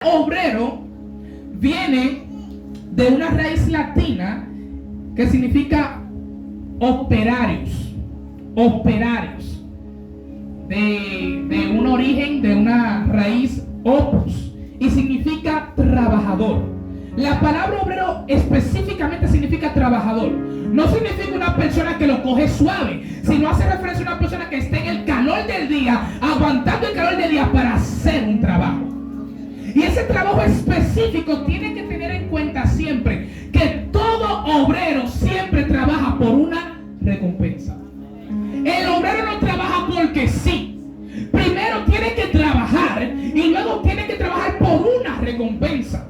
Obrero viene de una raíz latina que significa operarios, de un origen, de una raíz opus, y significa trabajador. La palabra obrero específicamente significa trabajador. No significa una persona que lo coge suave, sino hace referencia a una persona que esté en el calor del día, aguantando el calor del día para hacer un trabajo. Y ese trabajo específico tiene que tener en cuenta siempre que todo obrero siempre trabaja por una recompensa. El obrero no trabaja porque sí. Primero tiene que trabajar y luego tiene que trabajar por una recompensa.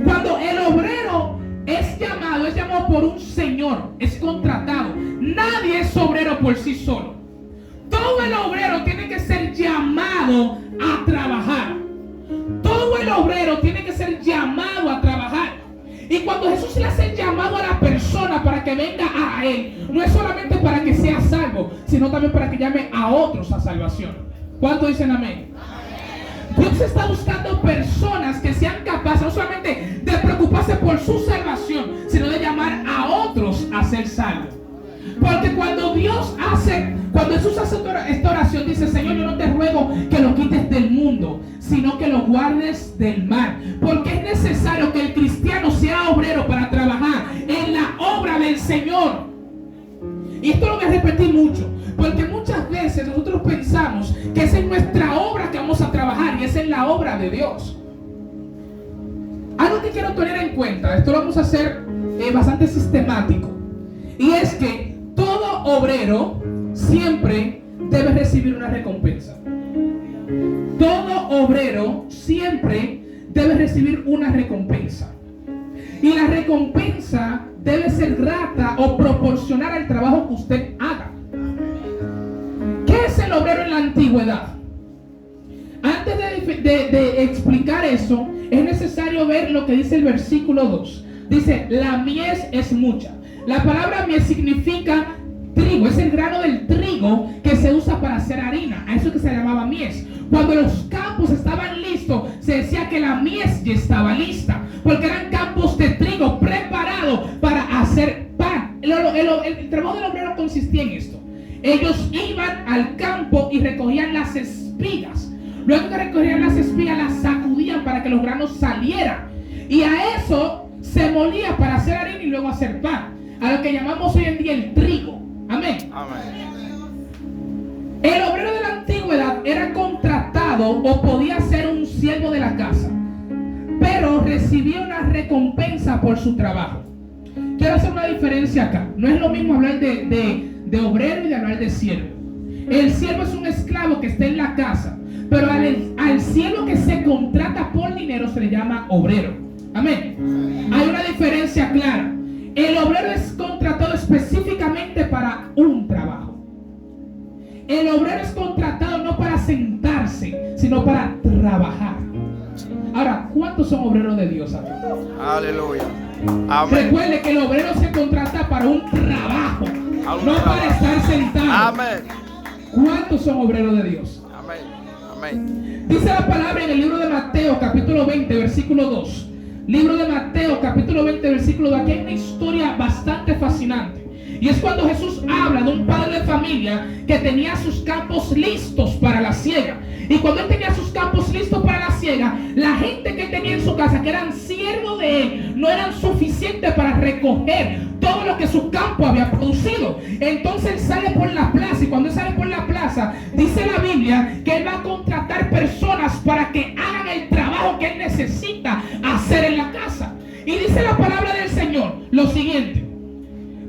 Cuando el obrero es llamado por un señor, es contratado. Nadie es obrero por sí solo. Todo el obrero tiene que ser llamado a trabajar. Todo el obrero tiene que ser llamado a trabajar. Y cuando Jesús le hace el llamado a la persona para que venga a él, no es solamente para que sea salvo, sino también para que llame a otros a salvación. ¿Cuántos dicen amén? Dios está buscando personas que sean capaces no solamente de preocuparse por su salvación, sino de llamar a otros a ser salvos. Porque cuando Jesús hace esta oración, dice: Señor, yo no te ruego que lo quites del mundo, sino que lo guardes del mal. Porque es necesario que el cristiano sea obrero para trabajar en la obra del Señor. Y esto lo voy a repetir mucho, porque muchas veces nosotros pensamos que es en nuestra obra que vamos a trabajar, y es en la obra de Dios. Algo que quiero tener en cuenta, esto lo vamos a hacer bastante sistemático, y es que todo obrero siempre debe recibir una recompensa. Todo obrero siempre debe recibir una recompensa. Y la recompensa debe ser grata o proporcional al trabajo que usted haga. ¿Qué es el obrero en la antigüedad? Antes de explicar eso, es necesario ver lo que dice el versículo 2. Dice: la mies es mucha. La palabra mies significa trigo, es el grano del trigo que se usa para hacer harina. A eso que se llamaba mies. Cuando los campos estaban listos, se decía que la mies ya estaba lista, porque eran campos de trigo preparados para hacer pan. El trabajo del obrero consistía en esto: ellos iban al campo y recogían las espigas. Luego que recogían las espigas, las sacudían para que los granos salieran, y a eso se molía para hacer harina y luego hacer pan, a lo que llamamos hoy en día el trigo. Amén. Amén. El obrero de la antigüedad era contratado o podía ser un siervo de la casa, pero recibía una recompensa por su trabajo. Quiero hacer una diferencia acá. No es lo mismo hablar de obrero y de hablar de siervo. El siervo es un esclavo que está en la casa, pero al siervo que se contrata por dinero se le llama obrero. Amén. Hay una diferencia clara. El obrero es contratado específicamente para un trabajo. El obrero es contratado no para sentarse, sino para trabajar. Ahora, ¿cuántos son obreros de Dios aquí? Aleluya. Amén. Recuerde que el obrero se contrata para un trabajo, no para estar sentado. Amén. ¿Cuántos son obreros de Dios? Amén. Amén. Dice la palabra en el libro de Mateo, capítulo 20, versículo 2. Libro de Mateo, capítulo 20, versículo 2. Aquí hay una historia bastante fascinante. Y es cuando Jesús habla de un padre de familia que tenía sus campos listos para la siega. Y cuando él tenía sus campos listos para la siega, la gente que él tenía en su casa, que eran siervos de él, no eran suficientes para recoger todo lo que su campo había producido. Entonces él sale por la plaza, y cuando él sale por la plaza, dice la Biblia que él va a contratar personas para que hagan el trabajo que él necesita hacer en la casa. Y dice la palabra del Señor lo siguiente: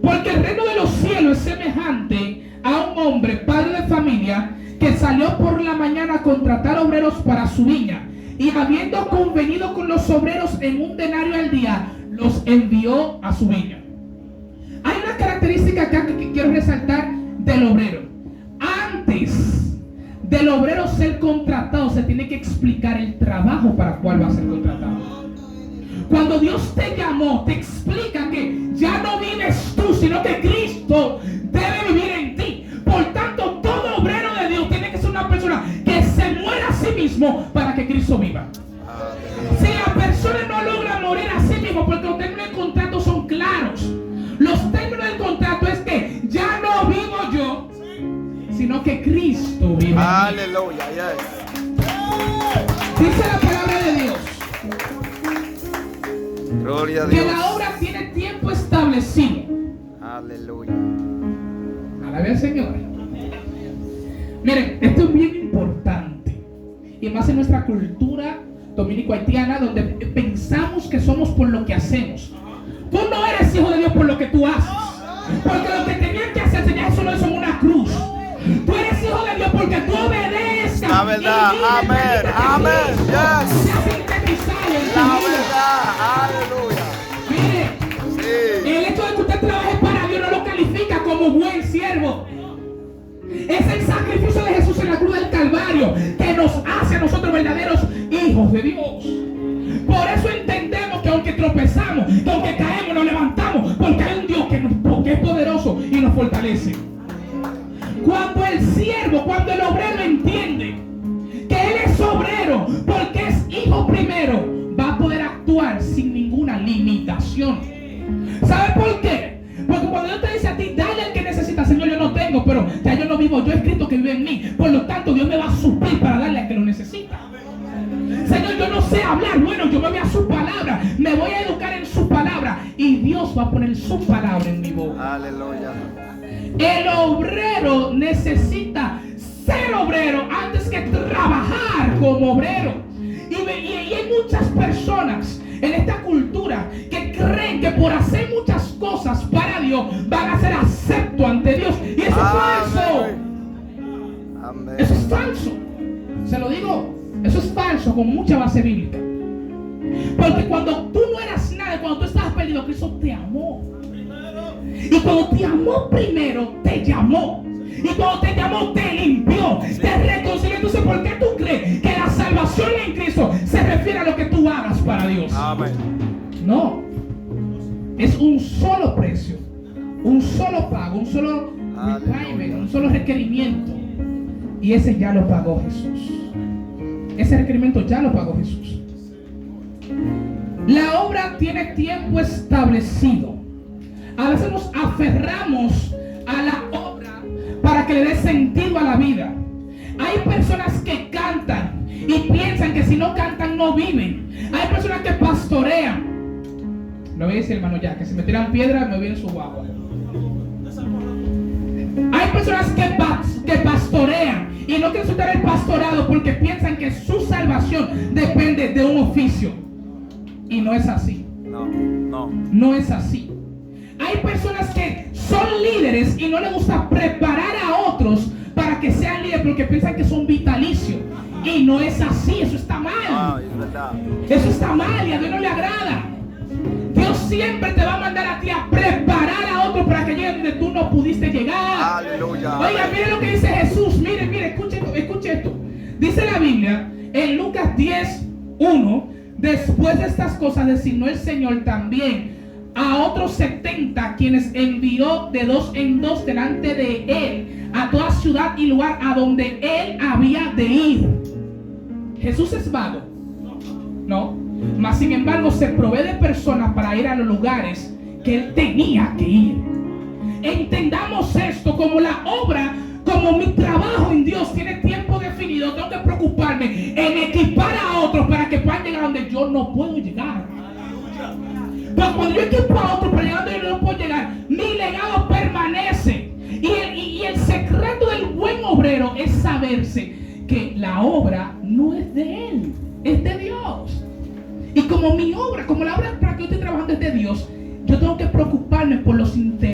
porque el reino de los cielos es semejante a un hombre, padre de familia, que salió por la mañana a contratar obreros para su viña, y habiendo convenido con los obreros en un denario al día, los envió a su viña. Hay una característica acá que quiero resaltar del obrero. Antes del obrero ser contratado, se tiene que explicar el trabajo para el cual va a ser contratado. Cuando Dios te llamó, te explica que ya no vives tú, sino que Cristo debe vivir en ti. Por tanto, todo obrero de Dios tiene que ser una persona que se muera a sí mismo para que Cristo viva. sino que Cristo vive en mí. Aleluya. Yes. Dice la palabra de Dios Gloria a que Dios. la obra tiene tiempo establecido. Aleluya. Alabe al Señor. Miren, esto es bien importante, y más en nuestra cultura dominico-haitiana, donde pensamos que somos por lo que hacemos. Tú no eres hijo de Dios por lo que tú haces, porque lo que tenían que hacer, Señor Jesús lo hizo en una cruz. Tú eres hijo de Dios porque tú obedezcas. La verdad, amén, amén, yes. La verdad, aleluya. Mire, Sí. el hecho de que usted trabaje para Dios no lo califica como buen siervo. Es el sacrificio de Jesús en la cruz del Calvario que nos hace a nosotros verdaderos hijos de Dios. Por eso entendemos que aunque tropezamos, que aunque caemos, nos levantamos, porque hay un Dios que es poderoso y nos fortalece. Cuando el siervo, cuando el obrero entiende que él es obrero porque es hijo primero, va a poder actuar sin ninguna limitación. ¿Sabe por qué? Porque cuando Dios te dice a ti, dale al que necesita, Señor, yo no tengo, pero ya yo no vivo, yo he escrito que vive en mí. Por lo tanto, Dios me va a suplir para darle al que lo necesita. Señor, yo no sé hablar, bueno, yo me voy a su palabra, me voy a educar en su palabra, y Dios va a poner su palabra en mi boca. Aleluya. El obrero necesita ser obrero antes que trabajar como obrero. Y hay muchas personas en esta cultura que creen que por hacer muchas cosas para Dios van a ser aceptos ante Dios. Y eso es falso. Amén. Eso es falso. Se lo digo, eso es falso con mucha base bíblica. Porque cuando tú no eras nada, cuando tú estabas perdido, Cristo te amó. Y cuando te amó primero, te llamó. Y cuando te llamó, te limpió, te reconcilió. Entonces, ¿por qué tú crees que la salvación en Cristo se refiere a lo que tú hagas para Dios? Amén. No. Es un solo precio, un solo pago, un solo requirement, un solo requerimiento. Y ese ya lo pagó Jesús. Ese requerimiento ya lo pagó Jesús. La obra tiene tiempo establecido. A veces nos aferramos a la obra para que le dé sentido a la vida. Hay personas que cantan y piensan que si no cantan no viven. Hay personas que pastorean. Lo voy a decir, hermano, ya que si me tiran piedra me voy en su guagua. Hay personas que pastorean y no quieren soltar el pastorado porque piensan que su salvación depende de un oficio. Y no es así. No es así. Hay personas que son líderes y no les gusta preparar a otros para que sean líderes porque piensan que son vitalicios. Y no es así, eso está mal. Eso está mal y a Dios no le agrada. Dios siempre te va a mandar a ti a preparar a otros para que lleguen donde tú no pudiste llegar. Aleluya. Oiga, mire lo que dice Jesús. Mire, escuche esto. Dice la Biblia en Lucas 10:1: después de estas cosas designó el Señor también a otros 70, quienes envió de 2 en 2 delante de él a toda ciudad y lugar a donde él había de ir. Jesús es vago, no, mas sin embargo se provee de personas para ir a los lugares que él tenía que ir. Entendamos esto como la obra, como mi trabajo en Dios tiene tiempo definido. Tengo que preocuparme en equipar a otros para que puedan llegar donde yo no puedo llegar. Pero cuando yo equipo a otros para llegar donde yo no puedo llegar, mi legado permanece. Y el secreto del buen obrero es saberse que la obra no es de él, es de Dios. Y como mi obra, como la obra para que yo estoy trabajando es de Dios, yo tengo que preocuparme por los intereses